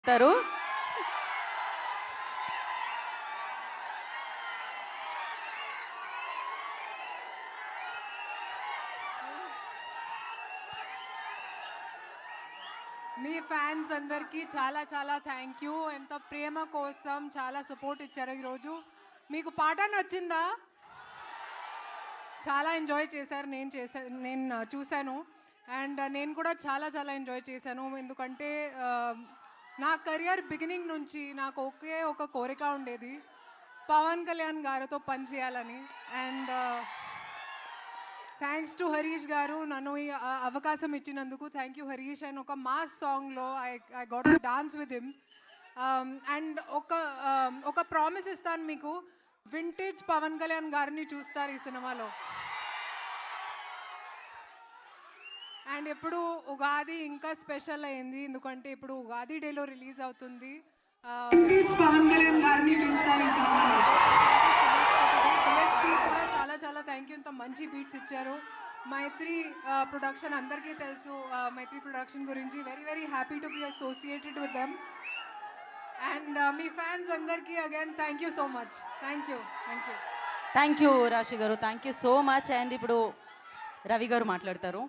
చెప్తారు. మీ ఫ్యాన్స్ అందరికీ చాలా చాలా థ్యాంక్ యూ. ఎంత ప్రేమ కోసం చాలా సపోర్ట్ ఇచ్చారు ఈరోజు. మీకు పాట నచ్చిందా? చాలా ఎంజాయ్ చేశారు. నేను చూశాను. అండ్ నేను కూడా చాలా చాలా ఎంజాయ్ చేశాను. ఎందుకంటే నా కెరియర్ బిగినింగ్ నుంచి నాకు ఒకే ఒక కోరిక ఉండేది, పవన్ కళ్యాణ్ గారితో పనిచేయాలని. అండ్ థ్యాంక్స్ టు హరీష్ గారు నన్ను ఈ అవకాశం ఇచ్చినందుకు. Thank you Harish. అండ్ ఒక మాస్ సాంగ్లో I got to dance with him. And ఒక ప్రామిస్ ఇస్తాను మీకు, వింటేజ్ పవన్ కళ్యాణ్ గారిని చూస్తారు ఈ సినిమాలో. అండ్ ఇప్పుడు ఉగాది ఇంకా స్పెషల్ అయింది, ఎందుకంటే ఇప్పుడు ఉగాది డేలో రిలీజ్ అవుతుంది. వింటేజ్ పవన్ కళ్యాణ్ గారిని చూస్తారు ఈ సినిమాలో. డిఎస్పీ కూడా చాలా చాలా థ్యాంక్ యూ. ఇంత మంచి బీట్స్ ఇచ్చారు. మైత్రి ప్రొడక్షన్ అందరికీ తెలుసు. మైత్రి ప్రొడక్షన్ గురించి very very happy to be associated with them. And మీ ఫ్యాన్స్ అందరికీ again thank you so much. Thank you. Thank you Raashi garu, thank you so much. And ఇప్పుడు రవి గారు మాట్లాడతారు.